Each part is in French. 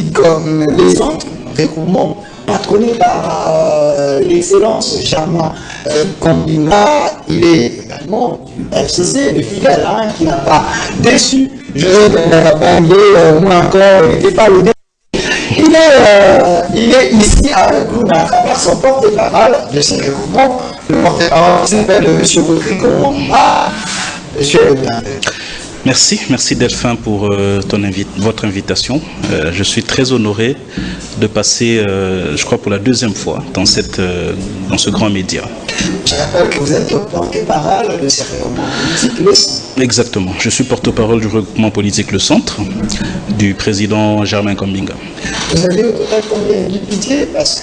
comme les centres, regroupement patronné par l'excellence Germain Kambinga, il est également du FCC, le fidèle, qui n'a pas déçu. Je vais moi encore, il n'était pas le début. Il est ici avec nous à travers son porte-parole de ce regroupement, le porte-parole qui s'appelle M. Rodrigo Mwamba. Monsieur le bienvenu. Merci Delphin pour votre invitation. Je suis très honoré de passer, je crois pour la deuxième fois, dans ce grand média. Je rappelle que vous êtes le porte-parole de ce regroupement politique, le Centre. Exactement, je suis porte-parole du regroupement politique Le Centre, du président Germain Kambinga. Vous avez au total combien de députés? Est-ce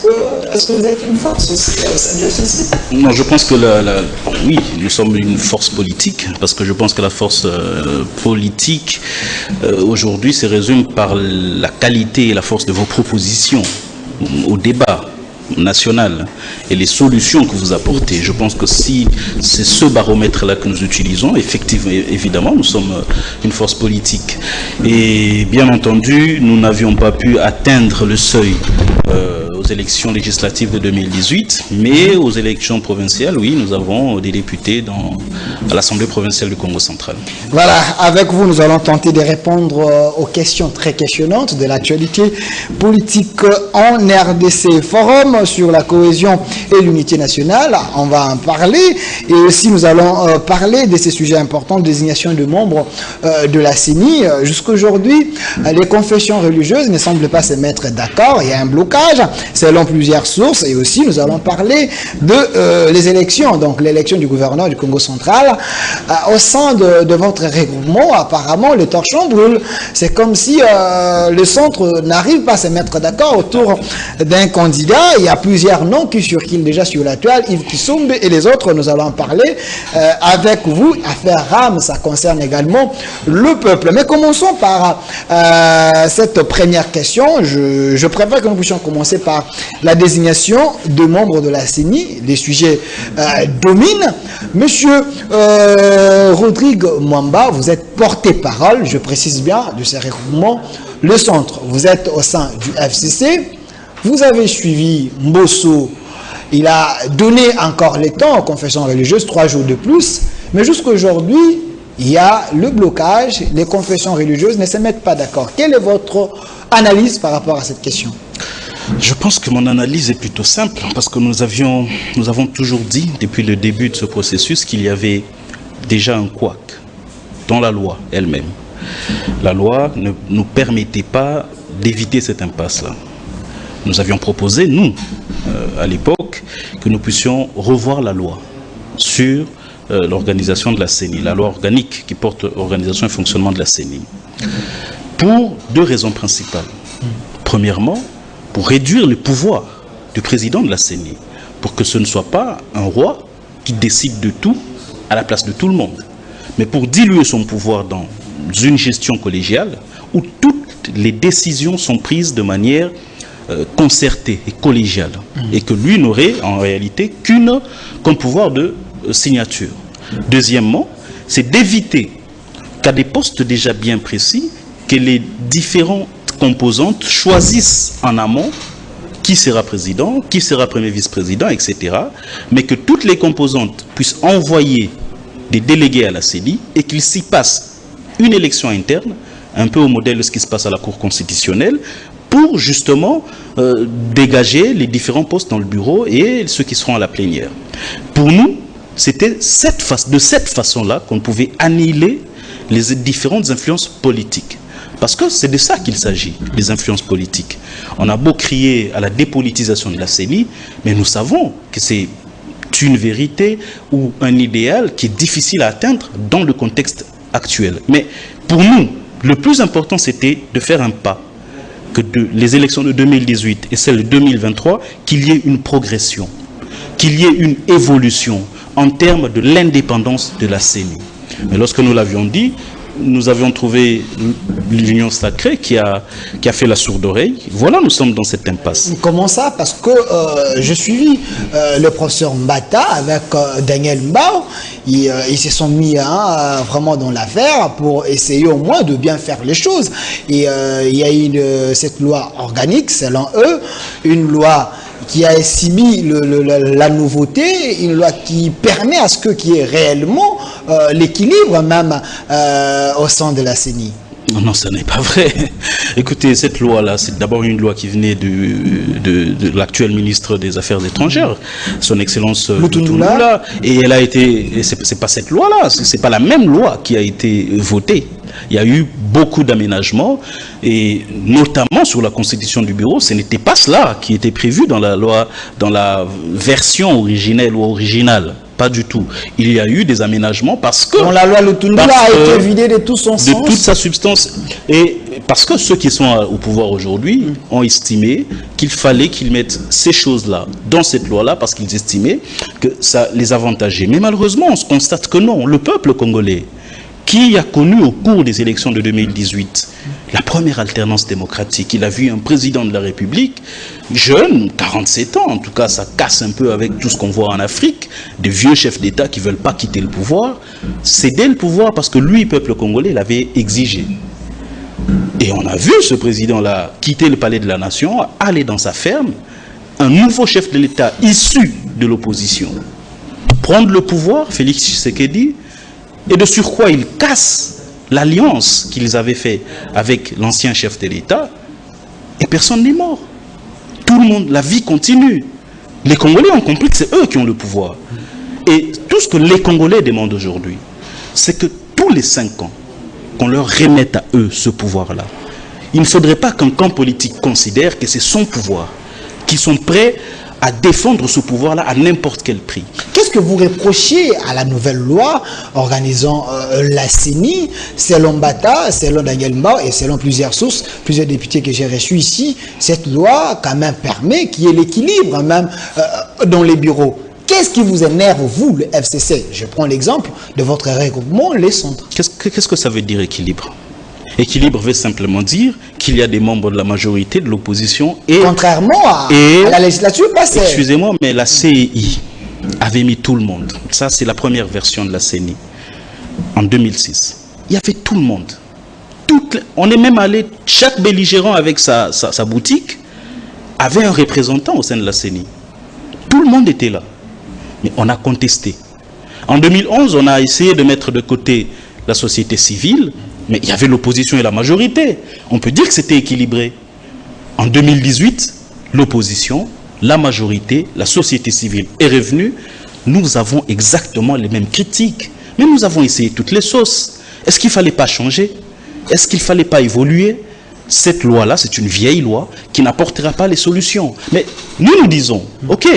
que vous êtes une force aussi au sein de la société? Non, je pense que oui, nous sommes une force politique, parce que je pense que la force politique aujourd'hui se résume par la qualité et la force de vos propositions au débat national et les solutions que vous apportez. Je pense que si c'est ce baromètre-là que nous utilisons, effectivement, évidemment, nous sommes une force politique. Et bien entendu, nous n'avions pas pu atteindre le seuil aux élections législatives de 2018, mais aux élections provinciales, oui, nous avons des députés à l'Assemblée provinciale du Congo central. Voilà, avec vous, nous allons tenter de répondre aux questions très questionnantes de l'actualité politique en RDC. Forum sur la cohésion et l'unité nationale, on va en parler, et aussi nous allons parler de ces sujets importants, désignation de membres de la CENI. Jusqu'aujourd'hui, les confessions religieuses ne semblent pas se mettre d'accord, il y a un blocage selon plusieurs sources, et aussi nous allons parler de les élections, donc l'élection du gouverneur du Congo central. Au sein de votre regroupement, apparemment, les torchons brûlent. C'est comme si le centre n'arrive pas à se mettre d'accord autour d'un candidat. Il y a plusieurs noms qui circulent déjà sur la toile, Yves Kisumbe et les autres, nous allons en parler avec vous. Affaire RAM, ça concerne également le peuple. Mais commençons par cette première question. Je préfère que nous puissions commencer par la désignation de membres de la CENI. Les sujets dominent. Monsieur Rodrigo Mwamba, vous êtes porte-parole, je précise bien, de ce regroupement, le centre. Vous êtes au sein du FCC. Vous avez suivi Mbosso. Il a donné encore les temps aux confessions religieuses, 3 jours de plus. Mais jusqu'à aujourd'hui, il y a le blocage. Les confessions religieuses ne se mettent pas d'accord. Quelle est votre analyse par rapport à cette question? Je pense que mon analyse est plutôt simple, parce que nous avons toujours dit, depuis le début de ce processus, qu'il y avait déjà un couac dans la loi elle-même. La loi ne nous permettait pas d'éviter cette impasse-là. Nous avions proposé, nous, à l'époque, que nous puissions revoir la loi sur l'organisation de la CENI, la loi organique qui porte organisation et fonctionnement de la CENI, pour 2 raisons principales. Premièrement, pour réduire le pouvoir du président de la CENI, pour que ce ne soit pas un roi qui décide de tout à la place de tout le monde, mais pour diluer son pouvoir dans une gestion collégiale où toutes les décisions sont prises de manière concertée et collégiale, et que lui n'aurait en réalité qu'un pouvoir de signature. Deuxièmement, c'est d'éviter qu'à des postes déjà bien précis, que les différentes composantes choisissent en amont qui sera président, qui sera premier vice-président, etc. Mais que toutes les composantes puissent envoyer des délégués à la CENI et qu'il s'y passe une élection interne, un peu au modèle de ce qui se passe à la Cour constitutionnelle, pour justement dégager les différents postes dans le bureau et ceux qui seront à la plénière. Pour nous, c'était de cette façon-là qu'on pouvait annihiler les différentes influences politiques. Parce que c'est de ça qu'il s'agit, les influences politiques. On a beau crier à la dépolitisation de la CENI, mais nous savons que c'est une vérité ou un idéal qui est difficile à atteindre dans le contexte actuel. Mais pour nous, le plus important, c'était de faire un pas, que les élections de 2018 et celles de 2023, qu'il y ait une progression, qu'il y ait une évolution en termes de l'indépendance de la CENI. Mais lorsque nous l'avions dit, nous avions trouvé l'union sacrée qui a fait la sourde oreille. Voilà, nous sommes dans cette impasse. Comment ça? Parce que je suivis le professeur Mbata avec Daniel Mbao. Ils se sont mis vraiment dans l'affaire pour essayer au moins de bien faire les choses. Et il y a eu cette loi organique, selon eux, une loi qui a estimé la nouveauté, une loi qui permet à ce qu'il y ait réellement l'équilibre même au sein de la CENI. Non, ce n'est pas vrai. Écoutez, cette loi-là, c'est d'abord une loi qui venait de l'actuel ministre des Affaires étrangères, son Excellence Lutundula, et elle a été, c'est pas cette loi-là, c'est pas la même loi qui a été votée. Il y a eu beaucoup d'aménagements, et notamment sur la constitution du bureau, ce n'était pas cela qui était prévu dans la loi, dans la version originelle ou originale. Pas du tout. Il y a eu des aménagements parce que... la loi Lutundula a été vidée de tout son sens. De toute sa substance. Et parce que ceux qui sont au pouvoir aujourd'hui ont estimé qu'il fallait qu'ils mettent ces choses-là dans cette loi-là parce qu'ils estimaient que ça les avantageait. Mais malheureusement, on se constate que non. Le peuple congolais, qui a connu au cours des élections de 2018 la première alternance démocratique, il a vu un président de la République, jeune, 47 ans, en tout cas ça casse un peu avec tout ce qu'on voit en Afrique, des vieux chefs d'État qui ne veulent pas quitter le pouvoir, céder le pouvoir parce que lui, peuple congolais, l'avait exigé. Et on a vu ce président-là quitter le palais de la nation, aller dans sa ferme, un nouveau chef de l'État issu de l'opposition, prendre le pouvoir, Félix Tshisekedi, et de surcroît, il casse l'alliance qu'ils avaient fait avec l'ancien chef de l'État, et personne n'est mort. Tout le monde, la vie continue. Les Congolais ont compris que c'est eux qui ont le pouvoir. Et tout ce que les Congolais demandent aujourd'hui, c'est que tous les 5 ans, qu'on leur remette à eux ce pouvoir-là. Il ne faudrait pas qu'un camp politique considère que c'est son pouvoir, qu'ils sont prêts à défendre ce pouvoir-là à n'importe quel prix. Qu'est-ce que vous reprochez à la nouvelle loi organisant la CENI, selon Mbata, selon Daniel Mbao et selon plusieurs sources, plusieurs députés que j'ai reçus ici? Cette loi quand même permet qu'il y ait l'équilibre même dans les bureaux. Qu'est-ce qui vous énerve, vous, le FCC? Je prends l'exemple de votre regroupement, les centres. Qu'est-ce que ça veut dire équilibre? Équilibre veut simplement dire qu'il y a des membres de la majorité, de l'opposition et... Contrairement à la législature passée. Excusez-moi, mais la CEI avait mis tout le monde. Ça, c'est la première version de la CENI. En 2006. Il y avait tout le monde. On est même allé, chaque belligérant avec sa boutique avait un représentant au sein de la CENI. Tout le monde était là. Mais on a contesté. En 2011, on a essayé de mettre de côté la société civile, mais il y avait l'opposition et la majorité. On peut dire que c'était équilibré. En 2018, l'opposition, la majorité, la société civile est revenue. Nous avons exactement les mêmes critiques. Mais nous avons essayé toutes les sauces. Est-ce qu'il ne fallait pas changer? Est-ce qu'il ne fallait pas évoluer? Cette loi-là, c'est une vieille loi qui n'apportera pas les solutions. Mais nous disons, ok,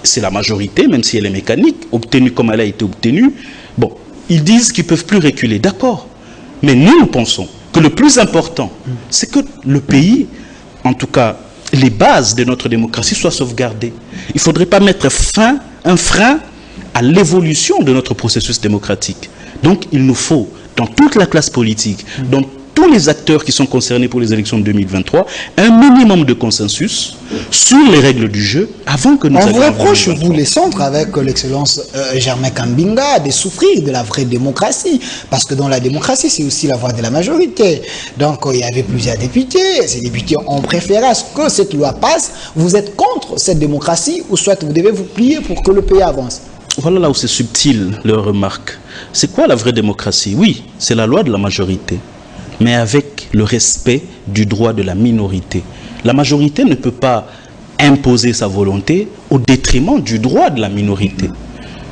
c'est la majorité, même si elle est mécanique, obtenue comme elle a été obtenue. Bon, ils disent qu'ils ne peuvent plus reculer, d'accord. Mais nous pensons que le plus important, c'est que le pays, en tout cas, les bases de notre démocratie soient sauvegardées. Il ne faudrait pas mettre un frein à l'évolution de notre processus démocratique. Donc, il nous faut, dans toute la classe politique, dans tous les acteurs qui sont concernés pour les élections de 2023, un minimum de consensus sur les règles du jeu avant que nous... On vous reproche, vous les centres, avec l'excellence Germain Kambinga, de souffrir de la vraie démocratie. Parce que dans la démocratie, c'est aussi la voix de la majorité. Donc, il y avait plusieurs députés. Ces députés ont préféré à ce que cette loi passe. Vous êtes contre cette démocratie ou soit vous devez vous plier pour que le pays avance? Voilà là où c'est subtil, leur remarque. C'est quoi la vraie démocratie? Oui, c'est la loi de la majorité, mais avec le respect du droit de la minorité. La majorité ne peut pas imposer sa volonté au détriment du droit de la minorité.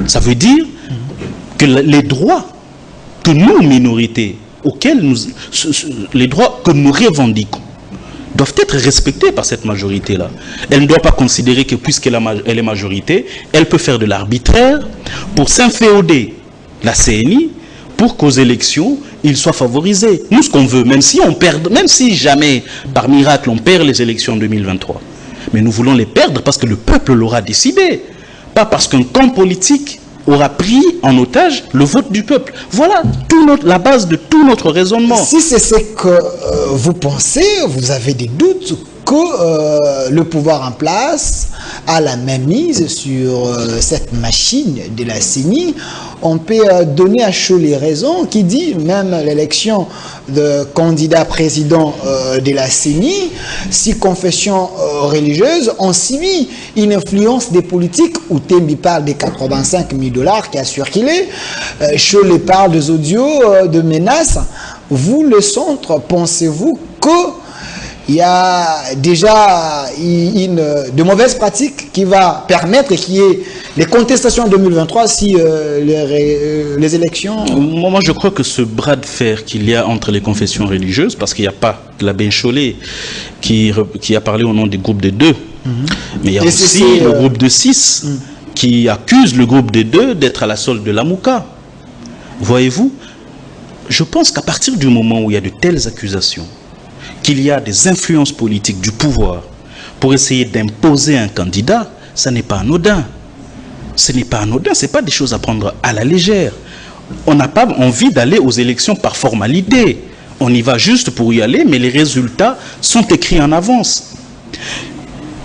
Ça veut dire que les droits que nous, minorités, les droits que nous revendiquons, doivent être respectés par cette majorité-là. Elle ne doit pas considérer que puisqu'elle est majorité, elle peut faire de l'arbitraire pour s'inféoder la CENI pour qu'aux élections, ils soient favorisés. Nous, ce qu'on veut, même si jamais, par miracle, on perd les élections en 2023, mais nous voulons les perdre parce que le peuple l'aura décidé. Pas parce qu'un camp politique aura pris en otage le vote du peuple. Voilà la base de tout notre raisonnement. Si c'est ce que vous pensez, vous avez des doutes que le pouvoir en place a la même mise sur cette machine de la CENI. On peut donner à chaud les raisons qui dit même l'élection de candidat président de la CENI, si confessions religieuses ont subi une influence des politiques, où Tembi parle des 85 000 $ qui a circulé, Cholet parle des audios de menaces. Vous, le centre, pensez-vous que il y a déjà de mauvaises pratiques qui va permettre qu'il y ait les contestations en 2023 si les élections... Moi, je crois que ce bras de fer qu'il y a entre les confessions religieuses, parce qu'il n'y a pas l'abbé Cholet qui a parlé au nom du groupe des deux, mais il y a aussi le groupe de 6 qui accuse le groupe des deux d'être à la solde de la Mouka. Voyez-vous, je pense qu'à partir du moment où il y a de telles accusations, qu'il y a des influences politiques du pouvoir pour essayer d'imposer un candidat, ça n'est pas anodin. Ce n'est pas anodin, ce n'est pas des choses à prendre à la légère. On n'a pas envie d'aller aux élections par formalité. On y va juste pour y aller, mais les résultats sont écrits en avance.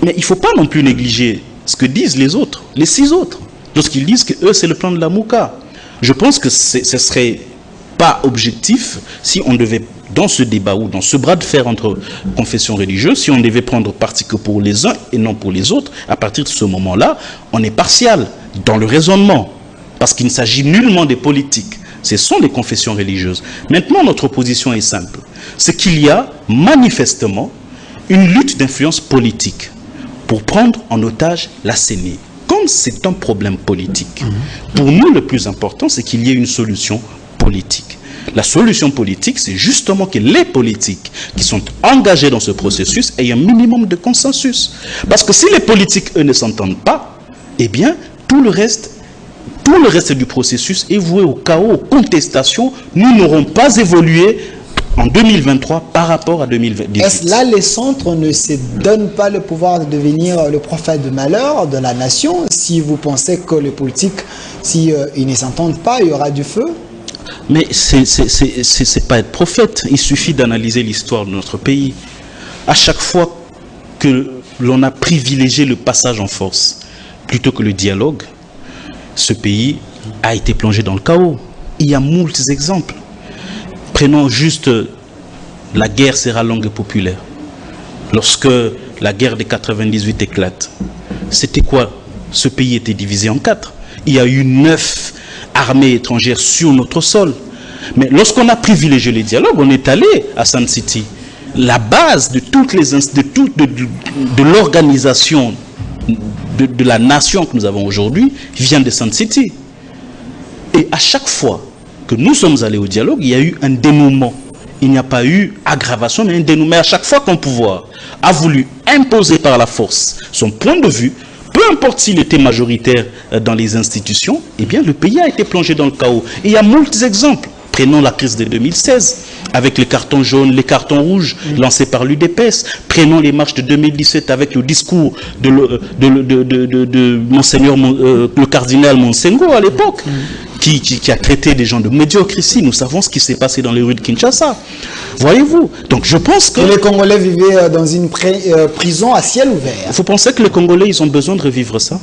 Mais il ne faut pas non plus négliger ce que disent les autres, les 6 autres, lorsqu'ils disent que eux c'est le plan de la Mouka. Je pense que ce ne serait pas objectif si on devait, dans ce débat ou dans ce bras de fer entre confessions religieuses, si on devait prendre parti que pour les uns et non pour les autres. À partir de ce moment-là, on est partial dans le raisonnement, parce qu'il ne s'agit nullement des politiques. Ce sont les confessions religieuses. Maintenant, notre position est simple. C'est qu'il y a manifestement une lutte d'influence politique pour prendre en otage la CENI. Comme c'est un problème politique, pour nous, le plus important, c'est qu'il y ait une solution politique. La solution politique, c'est justement que les politiques qui sont engagés dans ce processus aient un minimum de consensus. Parce que si les politiques, eux, ne s'entendent pas, eh bien, tout le reste du processus est voué au chaos, aux contestations. Nous n'aurons pas évolué en 2023 par rapport à 2018. Est-ce là les centres ne se donnent pas le pouvoir de devenir le prophète de malheur de la nation? Si vous pensez que les politiques, si ils ne s'entendent pas, il y aura du feu? Mais c'est pas être prophète. Il suffit d'analyser l'histoire de notre pays. À chaque fois que l'on a privilégié le passage en force plutôt que le dialogue, ce pays a été plongé dans le chaos. Il y a moult exemples. Prenons juste la guerre sera longue et populaire. Lorsque la guerre de 98 éclate, c'était quoi? Ce pays était divisé en 4. Il y a eu 9 armées étrangères sur notre sol. Mais lorsqu'on a privilégié les dialogues, on est allé à Sun City. La base de l'organisation de la nation que nous avons aujourd'hui vient de Sun City. Et à chaque fois que nous sommes allés au dialogue, il y a eu un dénouement. Il n'y a pas eu aggravation, mais un dénouement. Mais à chaque fois qu'un pouvoir a voulu imposer par la force son point de vue, peu importe s'il était majoritaire dans les institutions, eh bien le pays a été plongé dans le chaos. Et il y a moult exemples. Prenons la crise de 2016, avec les cartons jaunes, les cartons rouges lancés par l'UDPS. Prenons les marches de 2017 avec le discours de Monseigneur, le cardinal Monsengo à l'époque, qui a traité des gens de médiocres ici. Nous savons ce qui s'est passé dans les rues de Kinshasa. Voyez-vous? Donc je pense que... Et les Congolais vivaient dans une prison à ciel ouvert. Vous pensez que les Congolais, ils ont besoin de revivre ça?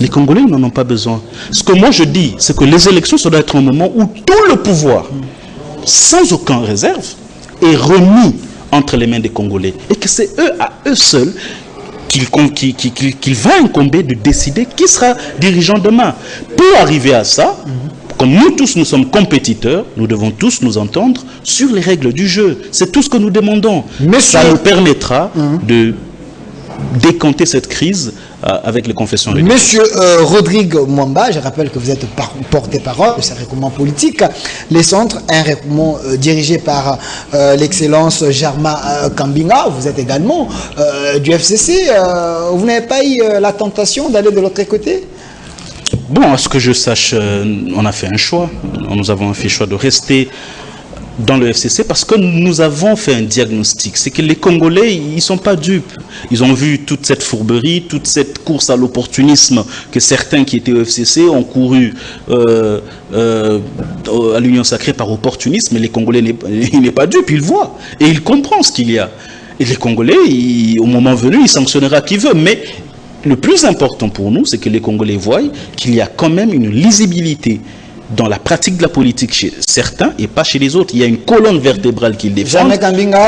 Les Congolais, ils n'en ont pas besoin. Ce que moi je dis, c'est que les élections, ça doit être un moment où tout le pouvoir, sans aucune réserve, est remis entre les mains des Congolais. Et que c'est eux, à eux seuls, qu'il va incomber de décider qui sera dirigeant demain. Pour arriver à ça, comme nous tous, nous sommes compétiteurs, nous devons tous nous entendre sur les règles du jeu. C'est tout ce que nous demandons. Mais ça nous permettra de décanter cette crise avec les confessions religieuses. Monsieur Rodrigue Mwamba, je rappelle que vous êtes porte-parole de ce regroupement politique. Les centres, un regroupement dirigé par l'excellence Germain Kambinga, vous êtes également du FCC. Vous n'avez pas eu la tentation d'aller de l'autre côté? Bon, à ce que je sache, on a fait un choix. Nous avons fait le choix de rester dans le FCC parce que nous avons fait un diagnostic. C'est que les Congolais, ils ne sont pas dupes. Ils ont vu toute cette fourberie, toute cette course à l'opportunisme que certains qui étaient au FCC ont couru à l'Union sacrée par opportunisme. Mais les Congolais, il n'est pas dupe, il voit. Et il comprend ce qu'il y a. Et les Congolais, au moment venu, il sanctionnera qui veut. Mais le plus important pour nous, c'est que les Congolais voient qu'il y a quand même une lisibilité dans la pratique de la politique chez certains et pas chez les autres. Il y a une colonne vertébrale qu'ils défendent.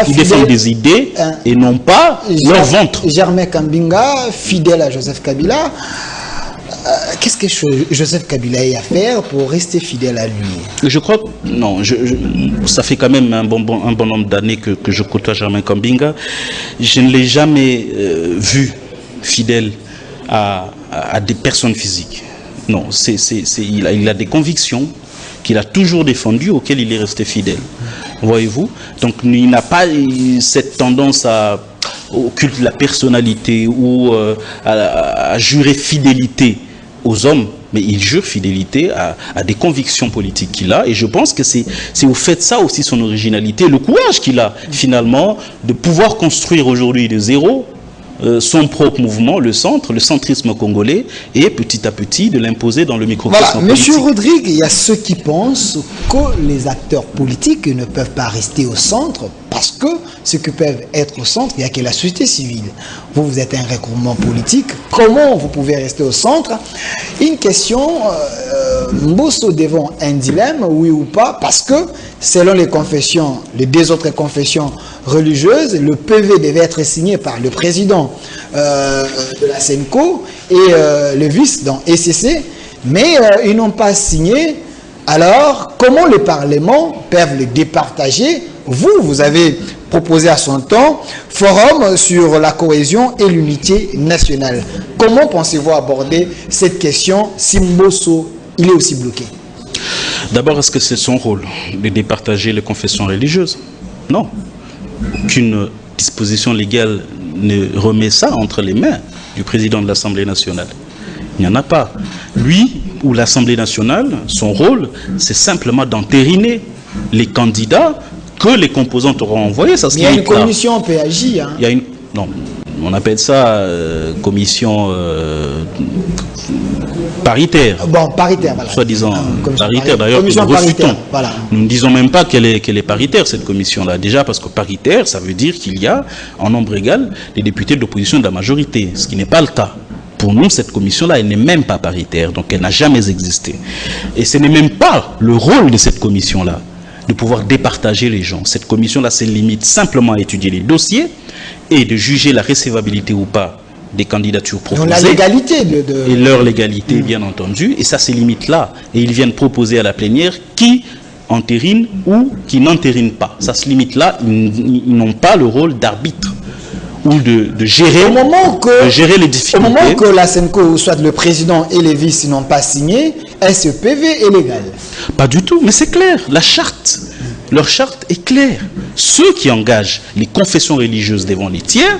Ils défendent des idées et non pas leur ventre. Germain Kambinga, fidèle à Joseph Kabila, qu'est-ce que Joseph Kabila a à faire pour rester fidèle à lui? Je crois que non. Ça fait quand même un bon nombre d'années que je côtoie Germain Kambinga. Je ne l'ai jamais vu fidèle à des personnes physiques. Non, il a des convictions qu'il a toujours défendues, auxquelles il est resté fidèle. Voyez-vous? Donc il n'a pas cette tendance au culte de la personnalité ou à jurer fidélité aux hommes, mais il jure fidélité à des convictions politiques qu'il a. Et je pense que c'est au fait de ça aussi son originalité, le courage qu'il a finalement de pouvoir construire aujourd'hui de zéro son propre mouvement, le centrisme congolais, et petit à petit de l'imposer dans le microcosme politique. Monsieur Rodrigue, il y a ceux qui pensent que les acteurs politiques ne peuvent pas rester au centre parce que ceux qui peuvent être au centre, il n'y a que la société civile. Vous êtes un regroupement politique, comment vous pouvez rester au centre? Une question, Mbosso devant un dilemme, oui ou pas, parce que selon les confessions, les deux autres confessions religieuses, le PV devait être signé par le président de la SENCO et le vice dans ECC, mais ils n'ont pas signé. Alors, comment les parlements peuvent le départager? Vous avez proposé à son temps forum sur la cohésion et l'unité nationale. Comment pensez-vous aborder cette question si Mbosso il est aussi bloqué? D'abord, est-ce que c'est son rôle de départager les confessions religieuses? Non. Aucune disposition légale ne remet ça entre les mains du président de l'Assemblée nationale. Il n'y en a pas. Lui ou l'Assemblée nationale, son rôle, c'est simplement d'entériner les candidats que les composantes auront envoyés. Ça, il y a une commission PAJ. Hein. Il y a une, non, on appelle ça commission paritaire. Bon, paritaire, voilà. Soi-disant paritaire, d'ailleurs, nous refutons. Voilà. Nous ne disons même pas qu'elle est paritaire, cette commission-là. Déjà, parce que paritaire, ça veut dire qu'il y a, en nombre égal, les députés de l'opposition de la majorité, ce qui n'est pas le cas. Pour nous, cette commission-là, elle n'est même pas paritaire, donc elle n'a jamais existé. Et ce n'est même pas le rôle de cette commission-là, de pouvoir départager les gens. Cette commission-là se limite simplement à étudier les dossiers et de juger la recevabilité ou pas des candidatures proposées. Donc la légalité et leur légalité, bien entendu. Et ça se limite là. Et ils viennent proposer à la plénière qui entérine ou qui n'entérine pas. Ça se limite là. Ils n'ont pas le rôle d'arbitre ou de gérer, gérer les difficultés. Au moment que la SENCO, soit le président et les vices n'ont pas signé, est-ce que PV est légal? Pas du tout, mais c'est clair. La charte, leur charte est claire. Ceux qui engagent les confessions religieuses devant les tiers,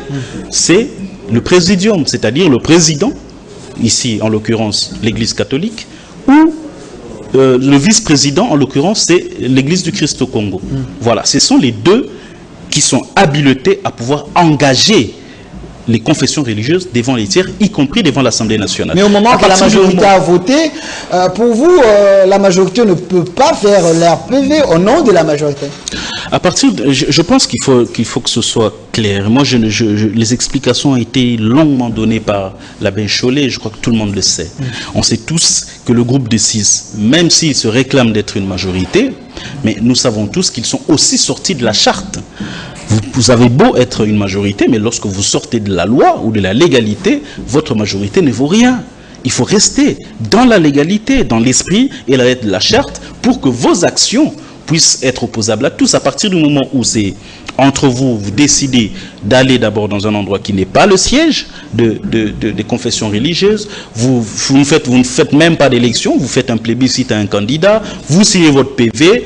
c'est le présidium, c'est-à-dire le président, ici en l'occurrence l'Église catholique, ou le vice-président, en l'occurrence c'est l'Église du Christ au Congo. Voilà, ce sont les deux qui sont habilités à pouvoir engager les confessions religieuses devant les tiers, y compris devant l'Assemblée nationale. Mais au moment que la majorité a voté, pour vous, la majorité ne peut pas faire leur PV au nom de la majorité. À partir de, je pense qu'il faut que ce soit clair. Moi, les explications ont été longuement données par l'abbé Chollet, je crois que tout le monde le sait. On sait tous que le groupe des 6, même s'il se réclame d'être une majorité, mais nous savons tous qu'ils sont aussi sortis de la charte. Vous avez beau être une majorité, mais lorsque vous sortez de la loi ou de la légalité, votre majorité ne vaut rien. Il faut rester dans la légalité, dans l'esprit et la lettre de la charte pour que vos actions puissent être opposables à tous. À partir du moment où c'est entre vous, vous décidez d'aller d'abord dans un endroit qui n'est pas le siège des confessions religieuses, vous ne faites même pas d'élection, vous faites un plébiscite à un candidat, vous signez votre PV,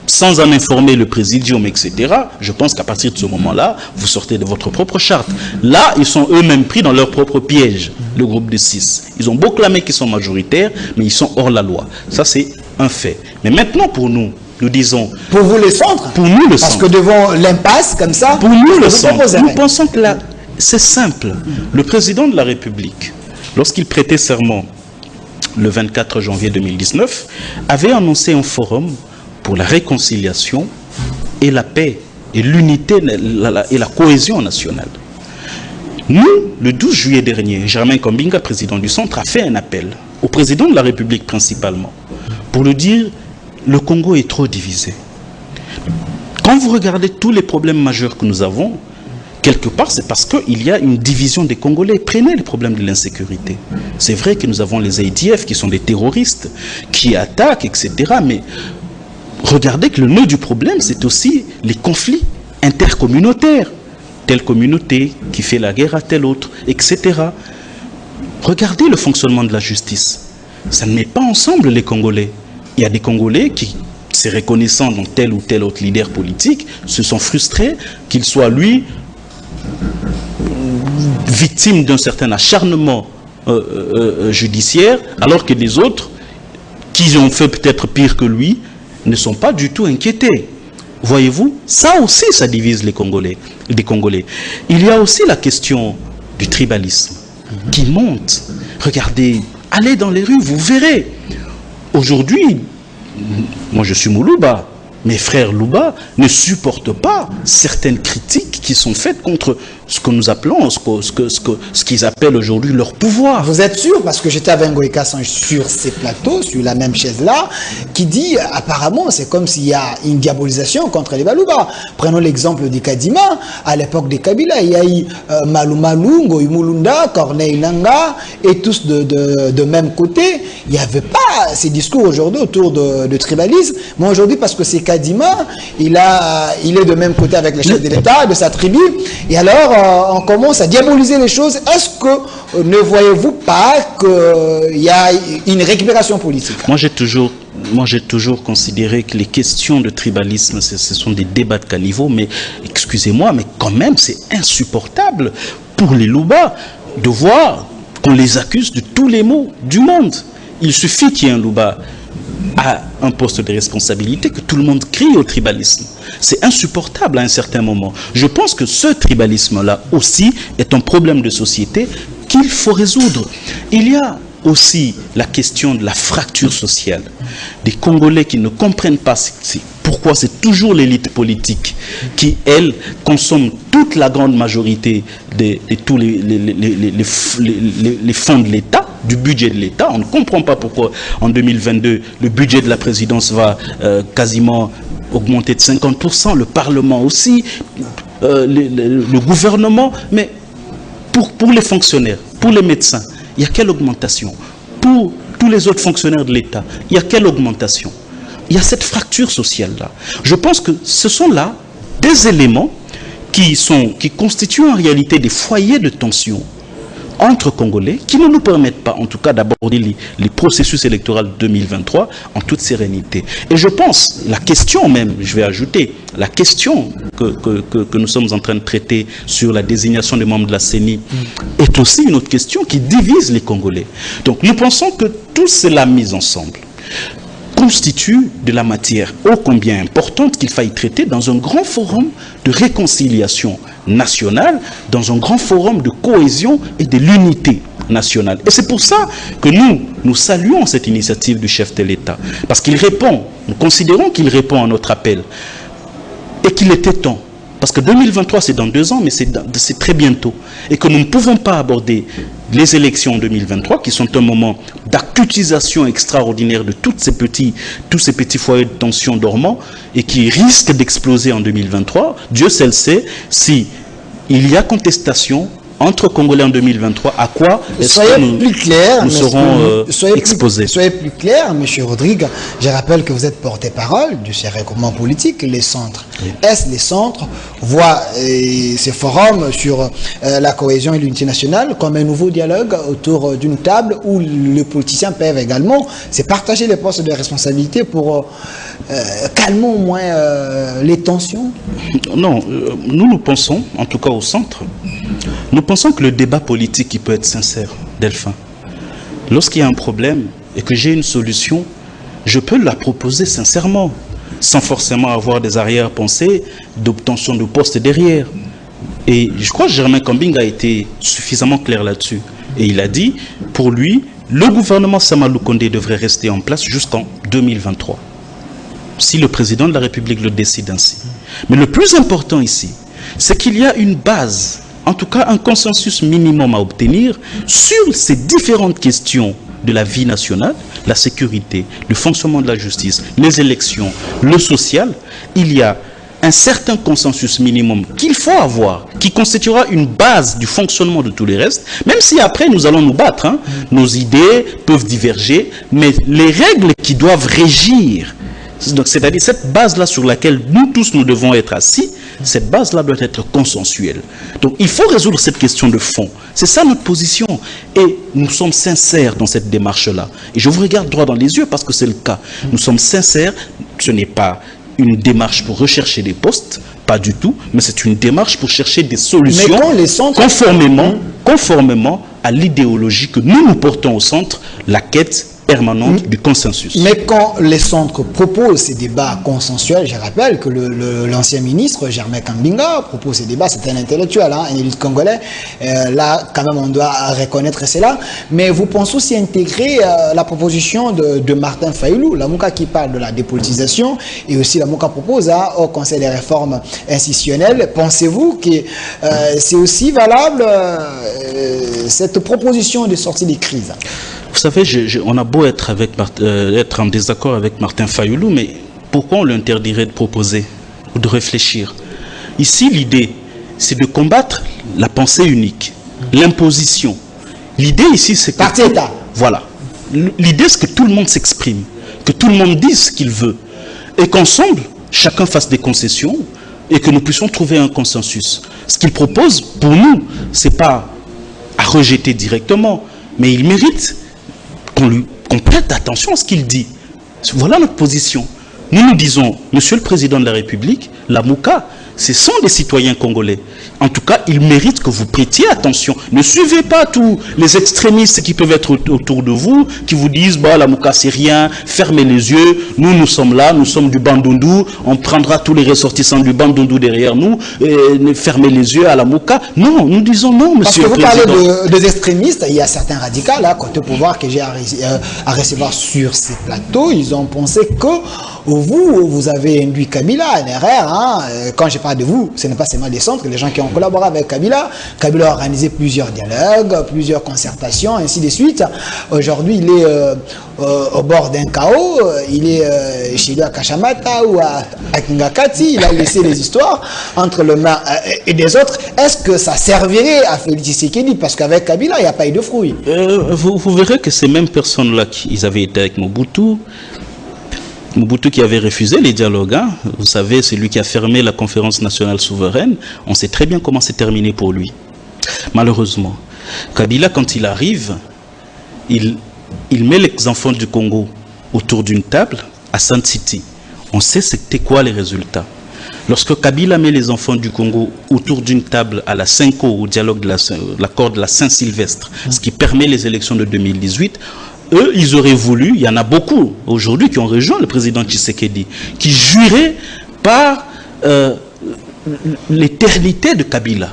sans en informer le présidium, etc., je pense qu'à partir de ce moment-là, vous sortez de votre propre charte. Là, ils sont eux-mêmes pris dans leur propre piège, le groupe de 6. Ils ont beau clamer qu'ils sont majoritaires, mais ils sont hors la loi. Ça, c'est un fait. Mais maintenant, pour nous, nous disons... Pour vous, le centre? Pour nous, le centre. Parce que devant l'impasse, comme ça... Pour nous, le centre. Nous pensons que c'est simple. Le président de la République, lorsqu'il prêtait serment le 24 janvier 2019, avait annoncé un forum pour la réconciliation et la paix et l'unité et la cohésion nationale. Nous, le 12 juillet dernier, Germain Kombinga, président du centre, a fait un appel au président de la République principalement pour lui dire le Congo est trop divisé. Quand vous regardez tous les problèmes majeurs que nous avons, quelque part, c'est parce qu'il y a une division des Congolais. Prenez les problèmes de l'insécurité. C'est vrai que nous avons les ADF qui sont des terroristes, qui attaquent, etc. Mais regardez que le nœud du problème, c'est aussi les conflits intercommunautaires. Telle communauté qui fait la guerre à telle autre, etc. Regardez le fonctionnement de la justice. Ça ne met pas ensemble les Congolais. Il y a des Congolais qui, se reconnaissant dans tel ou tel autre leader politique, se sont frustrés qu'il soit, lui, victime d'un certain acharnement judiciaire, alors que les autres, qui ont fait peut-être pire que lui, ne sont pas du tout inquiétés. Voyez-vous, ça aussi, ça divise les Congolais. Il y a aussi la question du tribalisme qui monte. Regardez, allez dans les rues, vous verrez. Aujourd'hui, moi je suis Moulouba, mes frères Louba ne supportent pas certaines critiques qui sont faites contre ce que nous appelons, ce qu'ils appellent aujourd'hui leur pouvoir. Vous êtes sûr? Parce que j'étais avec Ngoïka sur ces plateaux, sur la même chaise-là, qui dit apparemment c'est comme s'il y a une diabolisation contre les Balouba. Prenons l'exemple des Kadima, à l'époque des Kabila, il y a eu Malou Malou, Ngoï Moulunda, Corneille Nanga, et tous de même côté. Il n'y avait pas ces discours aujourd'hui autour de tribalisme, mais aujourd'hui parce que c'est Kadima, il est de même côté avec les chefs de l'État, de sa tribu, et alors on commence à diaboliser les choses. Est-ce que ne voyez-vous pas qu'il y a une récupération politique? Moi j'ai toujours considéré que les questions de tribalisme, ce sont des débats de caniveau, mais excusez-moi, mais quand même c'est insupportable pour les Louba de voir qu'on les accuse de tous les maux du monde. Il suffit qu'il y ait un Louba à un poste de responsabilité que tout le monde crie au tribalisme. C'est insupportable à un certain moment. Je pense que ce tribalisme-là aussi est un problème de société qu'il faut résoudre. Il y a aussi la question de la fracture sociale. Des Congolais qui ne comprennent pas pourquoi c'est toujours l'élite politique qui, elle, consomme toute la grande majorité de tous les fonds de l'État, du budget de l'État. On ne comprend pas pourquoi en 2022 le budget de la présidence va quasiment augmenter de 50%, le Parlement aussi, le gouvernement, mais pour les fonctionnaires, pour les médecins, il y a quelle augmentation? Pour tous les autres fonctionnaires de l'État, il y a quelle augmentation? Il y a cette fracture sociale-là. Je pense que ce sont là des éléments qui constituent en réalité des foyers de tension entre Congolais qui ne nous permettent pas, en tout cas, d'aborder les processus électoraux de 2023 en toute sérénité. Et je pense, la question même, je vais ajouter, la question que nous sommes en train de traiter sur la désignation des membres de la CENI est aussi une autre question qui divise les Congolais. Donc nous pensons que tout cela mis ensemble constitue de la matière ô combien importante qu'il faille traiter dans un grand forum de réconciliation nationale, dans un grand forum de cohésion et de l'unité nationale. Et c'est pour ça que nous saluons cette initiative du chef de l'État, parce qu'il répond, nous considérons qu'il répond à notre appel, et qu'il était temps. Parce que 2023, c'est dans 2 ans, mais c'est très bientôt. Et que nous ne pouvons pas aborder les élections en 2023, qui sont un moment d'acutisation extraordinaire de tous ces petits foyers de tension dormants, et qui risquent d'exploser en 2023. Dieu seul sait si il y a contestation entre Congolais en 2023, à quoi est-ce que nous serons exposés? Soyez plus clair, M. Rodrigue. Je rappelle que vous êtes porte-parole de ces regroupements politiques, les centres. Oui. Est-ce les centres voient ces forums sur la cohésion et l'unité nationale comme un nouveau dialogue autour d'une table où les politiciens peuvent également se partager les postes de responsabilité pour calmer au moins les tensions? Non, nous pensons, en tout cas au centre, nous pensons que le débat politique il peut être sincère, Delphin. Lorsqu'il y a un problème et que j'ai une solution, je peux la proposer sincèrement. sans forcément avoir des arrière-pensées d'obtention de postes derrière. Et je crois que Germain Kambing a été suffisamment clair là-dessus. Et il a dit, pour lui, le gouvernement Samalou Kondé devrait rester en place jusqu'en 2023. Si le président de la République le décide ainsi. Mais le plus important ici, c'est qu'il y a une base, en tout cas un consensus minimum à obtenir sur ces différentes questions de la vie nationale, la sécurité, le fonctionnement de la justice, les élections, le social. Il y a un certain consensus minimum qu'il faut avoir, qui constituera une base du fonctionnement de tous les restes, même si après nous allons nous battre. Hein. Nos idées peuvent diverger, mais les règles qui doivent régir, c'est-à-dire cette base-là sur laquelle nous tous nous devons être assis, cette base-là doit être consensuelle. Donc il faut résoudre cette question de fond. C'est ça notre position. Et nous sommes sincères dans cette démarche-là. Et je vous regarde droit dans les yeux parce que c'est le cas. Nous sommes sincères, ce n'est pas une démarche pour rechercher des postes, pas du tout, mais c'est une démarche pour chercher des solutions conformément à l'idéologie que nous portons au centre, la quête permanente du consensus. Mais quand les centres proposent ces débats consensuels, je rappelle que l'ancien ministre Germain Kambinga propose ces débats, c'est un intellectuel, hein, un élite congolais, là quand même on doit reconnaître cela, mais vous pensez aussi intégrer la proposition de Martin Fayulu, la Mouka qui parle de la dépolitisation, et aussi la Mouka propose au Conseil des réformes institutionnelles. Pensez-vous que c'est aussi valable cette proposition de sortie des crises? Vous savez, on a beau être en désaccord avec Martin Fayulu, mais pourquoi on l'interdirait de proposer ou de réfléchir? Ici, l'idée, c'est de combattre la pensée unique, l'imposition. L'idée ici, c'est que... Parti-État. Voilà. L'idée, c'est que tout le monde s'exprime, que tout le monde dise ce qu'il veut, et qu'ensemble, chacun fasse des concessions, et que nous puissions trouver un consensus. Ce qu'il propose, pour nous, ce n'est pas à rejeter directement, mais il mérite qu'on prête attention à ce qu'il dit. Voilà notre position. Nous disons, Monsieur le Président de la République, la Mouka, ce sont des citoyens congolais. En tout cas, ils méritent que vous prêtiez attention. Ne suivez pas tous les extrémistes qui peuvent être autour de vous, qui vous disent, bah, la Mouka c'est rien, fermez les yeux, nous sommes là, nous sommes du Bandundu, on prendra tous les ressortissants du Bandundu derrière nous, et fermez les yeux à la Mouka. Non, nous disons non, Monsieur le Président. Parce que vous parlez des extrémistes, il y a certains radicaux, là, côté pouvoir que j'ai à recevoir sur ces plateaux, ils ont pensé que vous avez induit Kabila, une erreur, hein. Quand je parle de vous, ce n'est pas seulement les centres, les gens qui ont collaboré avec Kabila. Kabila a organisé plusieurs dialogues, plusieurs concertations, ainsi de suite. Aujourd'hui, il est au bord d'un chaos, il est chez lui à Kachamata ou à Kingakati, il a laissé les histoires entre le main et des autres. Est-ce que ça servirait à Félix Tshisekedi? Parce qu'avec Kabila, il n'y a pas eu de fruits. Vous verrez que ces mêmes personnes-là, ils avaient été avec Mobutu qui avait refusé les dialogues, hein. Vous savez, c'est lui qui a fermé la conférence nationale souveraine. On sait très bien comment c'est terminé pour lui. Malheureusement, Kabila, quand il arrive, il met les enfants du Congo autour d'une table à Sun City. On sait c'était quoi les résultats. Lorsque Kabila met les enfants du Congo autour d'une table à la Cinco, au dialogue de l'accord de la Saint-Sylvestre, ce qui permet les élections de 2018, eux, ils auraient voulu, il y en a beaucoup aujourd'hui qui ont rejoint le président Tshisekedi, qui juraient par l'éternité de Kabila.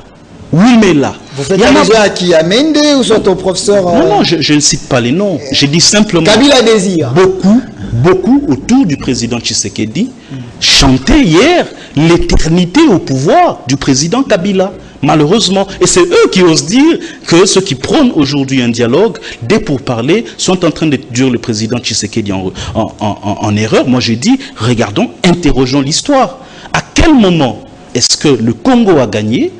Oui, mais là. Vous faites allusion à qui? À Mende ou soit au professeur Non, je ne cite pas les noms. Je dis simplement... Kabila désire. Beaucoup autour du président Tshisekedi chantaient hier l'éternité au pouvoir du président Kabila. Malheureusement, et c'est eux qui osent dire que ceux qui prônent aujourd'hui un dialogue, dès pour parler, sont en train de dire le président Tshisekedi en erreur. Moi j'ai dit, regardons, interrogeons l'histoire. À quel moment est-ce que le Congo a gagné?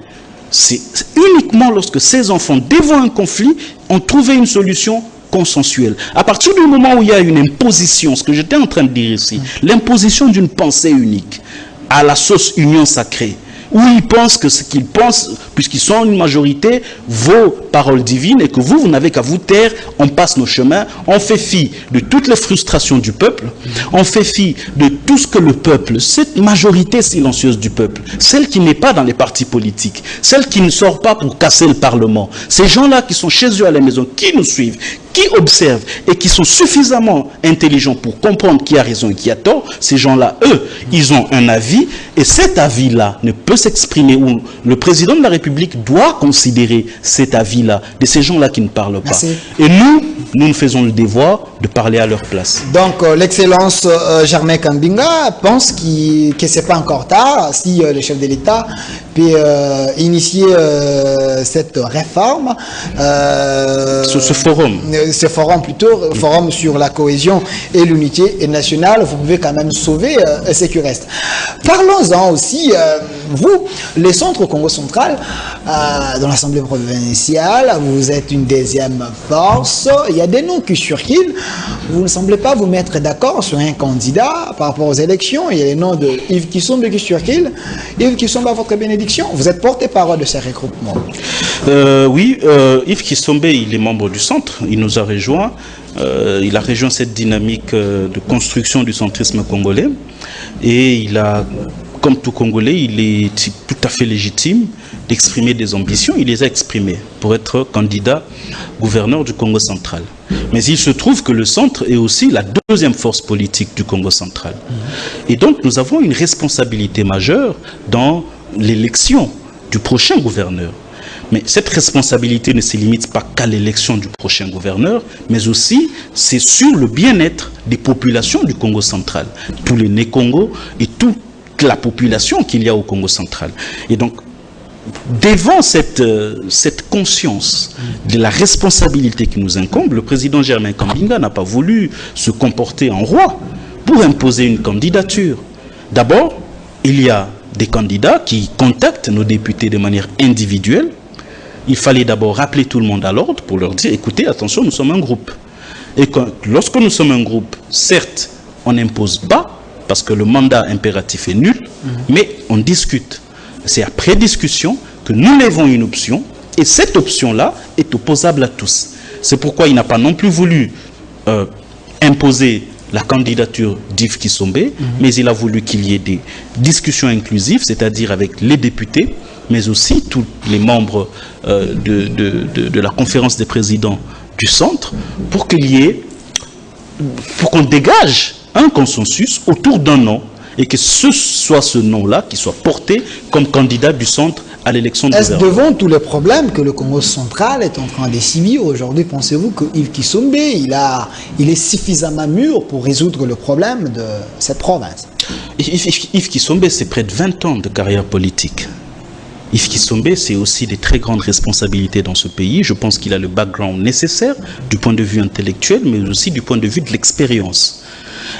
C'est uniquement lorsque ces enfants, devant un conflit, ont trouvé une solution consensuelle. À partir du moment où il y a une imposition, ce que j'étais en train de dire ici, l'imposition d'une pensée unique à la sauce union sacrée, où ils pensent que ce qu'ils pensent, puisqu'ils sont une majorité, vaut parole divine et que vous n'avez qu'à vous taire, on passe nos chemins, on fait fi de toutes les frustrations du peuple, on fait fi de tout ce que le peuple, cette majorité silencieuse du peuple, celle qui n'est pas dans les partis politiques, celle qui ne sort pas pour casser le Parlement, ces gens-là qui sont chez eux à la maison, qui nous suivent, qui observent et qui sont suffisamment intelligents pour comprendre qui a raison et qui a tort, ces gens-là, eux, ils ont un avis, et cet avis-là ne peut s'exprimer, ou le président de la République doit considérer cet avis-là, de ces gens-là qui ne parlent pas. Merci. Et nous faisons le devoir de parler à leur place. Donc, l'excellence Germain Kambinga pense que ce n'est pas encore tard si le chef de l'État peut initier cette réforme. Ce forum. Ce forum plutôt, forum sur la cohésion et l'unité nationale, vous pouvez quand même sauver ce qui reste. Parlons-en aussi, vous, les centres Congo central, dans l'Assemblée provinciale, vous êtes une deuxième force, il y a des noms qui circulent, vous ne semblez pas vous mettre d'accord sur un candidat par rapport aux élections, il y a les noms de Yves Kisombe qui circulent. Yves Kisombe, à votre bénédiction, vous êtes porte-parole de ces regroupements. Oui, Yves Kisombe, il est membre du centre, il nous a rejoint, il a rejoint cette dynamique de construction du centrisme congolais, et il a, comme tout Congolais, il est tout à fait légitime d'exprimer des ambitions, il les a exprimées pour être candidat gouverneur du Congo central. Mais il se trouve que le centre est aussi la deuxième force politique du Congo central. Et donc nous avons une responsabilité majeure dans l'élection du prochain gouverneur. Mais cette responsabilité ne se limite pas qu'à l'élection du prochain gouverneur, mais aussi c'est sur le bien-être des populations du Congo central, tous les Né-Congo et toute la population qu'il y a au Congo central. Et donc, devant cette conscience de la responsabilité qui nous incombe, le président Germain Kambinga n'a pas voulu se comporter en roi pour imposer une candidature. D'abord, il y a des candidats qui contactent nos députés de manière individuelle. Il fallait d'abord rappeler tout le monde à l'ordre pour leur dire, écoutez, attention, nous sommes un groupe. Et lorsque nous sommes un groupe, certes, on n'impose pas, parce que le mandat impératif est nul, mais on discute. C'est après discussion que nous levons une option, et cette option-là est opposable à tous. C'est pourquoi il n'a pas non plus voulu imposer la candidature d'Yves Kisombe, mais il a voulu qu'il y ait des discussions inclusives, c'est-à-dire avec les députés, mais aussi tous les membres de la conférence des présidents du centre, pour qu'on dégage un consensus autour d'un nom, et que ce soit ce nom-là qui soit porté comme candidat du centre à l'élection de gouverneur. Est-ce devant tous les problèmes que le Congo central est en train de subir aujourd'hui, pensez-vous que Yves Kisombe, il est suffisamment mûr pour résoudre le problème de cette province? Yves Kisombe, c'est près de 20 ans de carrière politique. Yves Kisombe, c'est aussi des très grandes responsabilités dans ce pays. Je pense qu'il a le background nécessaire du point de vue intellectuel, mais aussi du point de vue de l'expérience.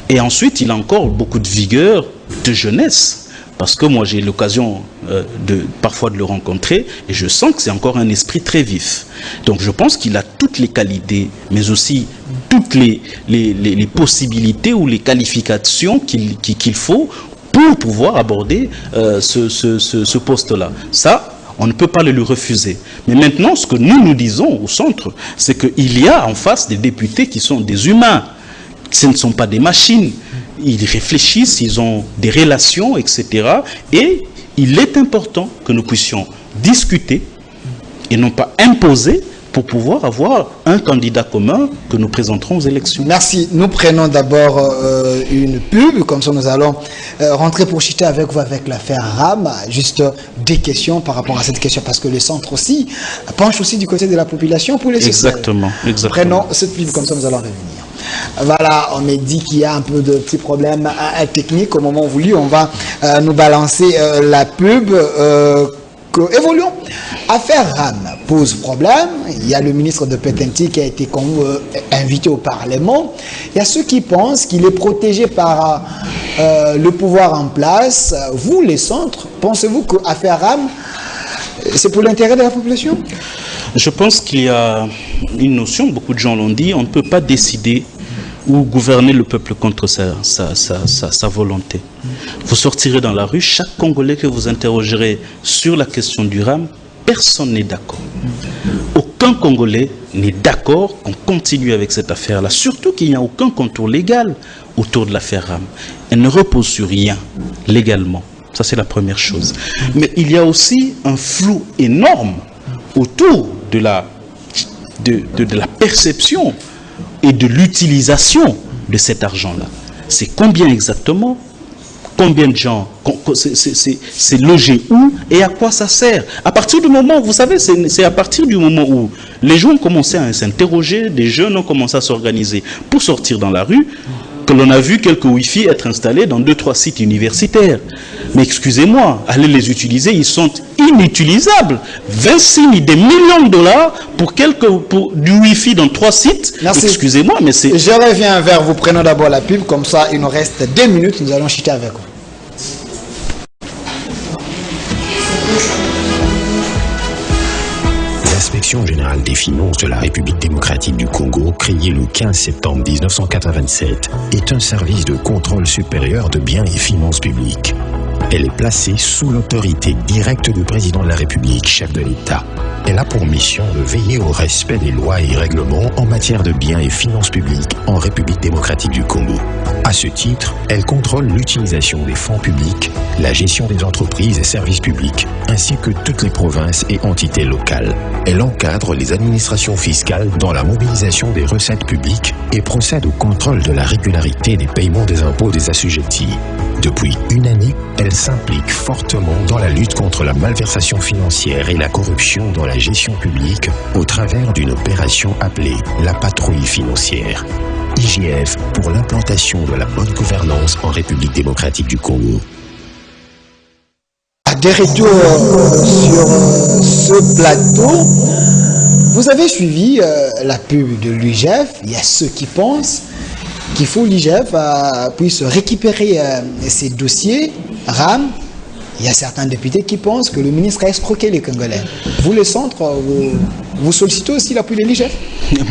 Et ensuite, il a encore beaucoup de vigueur, de jeunesse, parce que moi j'ai l'occasion parfois de le rencontrer, et je sens que c'est encore un esprit très vif. Donc je pense qu'il a toutes les qualités, mais aussi toutes les possibilités ou les qualifications qu'il faut pour pouvoir aborder ce poste-là. Ça, on ne peut pas le lui refuser. Mais maintenant, ce que nous disons au centre, c'est qu'il y a en face des députés qui sont des humains. Ce ne sont pas des machines. Ils réfléchissent, ils ont des relations, etc. Et il est important que nous puissions discuter et non pas imposer pour pouvoir avoir un candidat commun que nous présenterons aux élections. Merci. Nous prenons d'abord une pub, comme ça nous allons rentrer pour chuter avec vous avec l'affaire RAM. Juste des questions par rapport à cette question, parce que le centre aussi penche aussi du côté de la population pour les sociales. Exactement. Prenons cette pub, comme ça nous allons revenir. Voilà, on m'a dit qu'il y a un peu de petits problèmes techniques. Au moment voulu, on va nous balancer la pub. Évoluons. Affaire RAM pose problème. Il y a le ministre de Petenti qui a été invité au Parlement. Il y a ceux qui pensent qu'il est protégé par le pouvoir en place. Vous, les centres, pensez-vous que affaire RAM, c'est pour l'intérêt de la population? Je pense qu'il y a une notion, beaucoup de gens l'ont dit, on ne peut pas décider ou gouverner le peuple contre sa volonté. Vous sortirez dans la rue, chaque Congolais que vous interrogerez sur la question du RAM, personne n'est d'accord. Aucun Congolais n'est d'accord qu'on continue avec cette affaire-là, surtout qu'il n'y a aucun contour légal autour de l'affaire RAM. Elle ne repose sur rien, légalement. Ça, c'est la première chose. Mais il y a aussi un flou énorme autour de de la perception et de l'utilisation de cet argent-là. C'est combien exactement? Combien de gens, c'est logé où et à quoi ça sert? À partir du moment, vous savez, c'est à partir du moment où les gens ont commencé à s'interroger, des jeunes ont commencé à s'organiser pour sortir dans la rue, que l'on a vu quelques Wi-Fi être installés dans 2-3 sites universitaires. Mais excusez-moi, allez les utiliser, ils sont inutilisables. 26 des millions de dollars pour du Wi-Fi dans 3 sites. Merci. Excusez-moi, mais c'est... Je reviens vers vous, prenons d'abord la pub, comme ça il nous reste 2 minutes, nous allons chuter avec vous. L'Inspection générale des finances de la République démocratique du Congo, créée le 15 septembre 1987, est un service de contrôle supérieur de biens et finances publiques. Elle est placée sous l'autorité directe du président de la République, chef de l'État. Elle a pour mission de veiller au respect des lois et règlements en matière de biens et finances publiques en République démocratique du Congo. À ce titre, elle contrôle l'utilisation des fonds publics, la gestion des entreprises et services publics, ainsi que toutes les provinces et entités locales. Elle encadre les administrations fiscales dans la mobilisation des recettes publiques et procède au contrôle de la régularité des paiements des impôts des assujettis. Depuis une année, elle s'implique fortement dans la lutte contre la malversation financière et la corruption dans la gestion publique au travers d'une opération appelée la patrouille financière. IGF pour l'implantation de la bonne gouvernance en République démocratique du Congo. Des retours sur ce plateau. Vous avez suivi la pub de l'IGF. Il y a ceux qui pensent qu'il faut l'IGF puisse récupérer ces dossiers RAM. Il y a certains députés qui pensent que le ministre a escroqué les Congolais. Vous, le centre, vous sollicitez aussi l'appui de l'IGF?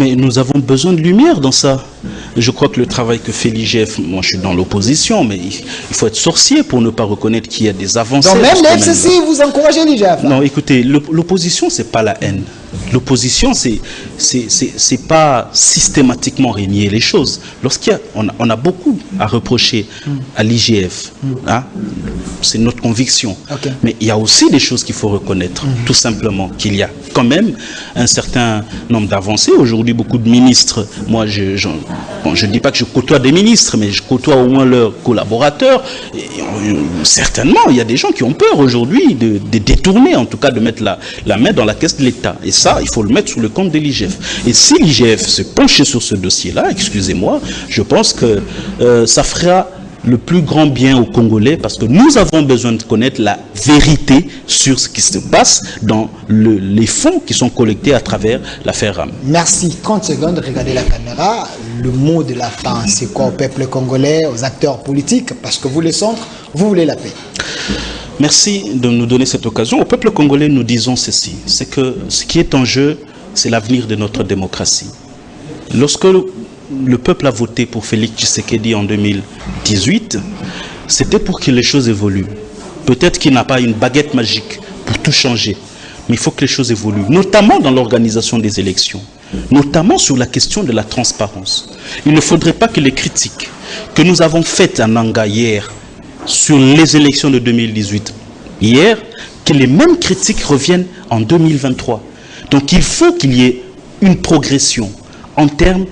Mais nous avons besoin de lumière dans ça. Je crois que le travail que fait l'IGF, moi je suis dans l'opposition, mais il faut être sorcier pour ne pas reconnaître qu'il y a des avancées. Donc même l'FCC, vous encouragez l'IGF? Non, écoutez, l'opposition, c'est pas la haine. L'opposition, c'est pas systématiquement régner les choses. On a beaucoup à reprocher à l'IGF, hein, c'est notre conviction. Okay. Mais il y a aussi des choses qu'il faut reconnaître, tout simplement, qu'il y a quand même un certain nombre d'avancées. Aujourd'hui, beaucoup de ministres, moi je ne dis pas que je côtoie des ministres, mais je côtoie au moins leurs collaborateurs. Et, certainement, il y a des gens qui ont peur aujourd'hui de détourner, en tout cas de mettre la main dans la caisse de l'État. Et ça, il faut le mettre sous le compte de l'IGF. Et si l'IGF se penchait sur ce dossier-là, excusez-moi, je pense que ça fera le plus grand bien aux Congolais, parce que nous avons besoin de connaître la vérité sur ce qui se passe dans les fonds qui sont collectés à travers l'affaire RAM. Merci. 30 secondes, regardez la caméra. Le mot de la fin, c'est quoi au peuple congolais, aux acteurs politiques? Parce que vous, le centre, vous voulez la paix. Merci de nous donner cette occasion. Au peuple congolais, nous disons ceci, c'est que ce qui est en jeu, c'est l'avenir de notre démocratie. Lorsque le peuple a voté pour Félix Tshisekedi en 2018, c'était pour que les choses évoluent. Peut-être qu'il n'a pas une baguette magique pour tout changer, mais il faut que les choses évoluent, notamment dans l'organisation des élections, notamment sur la question de la transparence. Il ne faudrait pas que les critiques que nous avons faites à Nanga hier sur les élections de 2018, que les mêmes critiques reviennent en 2023. Donc il faut qu'il y ait une progression en termes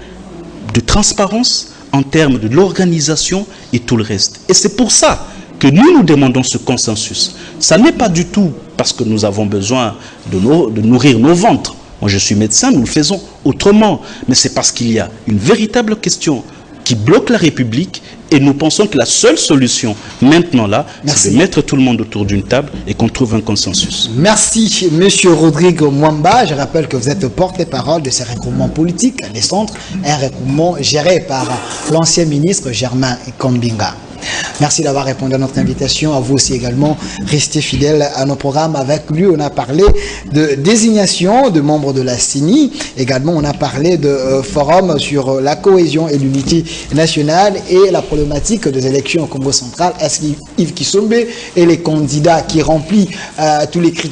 de transparence, en termes de l'organisation et tout le reste. Et c'est pour ça que nous demandons ce consensus. Ça n'est pas du tout parce que nous avons besoin de nourrir nos ventres. Moi je suis médecin, nous le faisons autrement. Mais c'est parce qu'il y a une véritable question qui bloque la République et nous pensons que la seule solution maintenant là, c'est de mettre tout le monde autour d'une table et qu'on trouve un consensus. Merci, Monsieur Rodrigue Mwamba. Je rappelle que vous êtes porte-parole de ces regroupements politiques, les centres, un regroupement géré par l'ancien ministre Germain Kombinga. Merci d'avoir répondu à notre invitation. À vous aussi également, restez fidèles à nos programmes. Avec lui, on a parlé de désignation de membres de la CENI. Également, on a parlé de forum sur la cohésion et l'unité nationale et la problématique des élections au Congo central. Est-ce qu'Yves Kisombe et les candidats qui remplissent tous les critères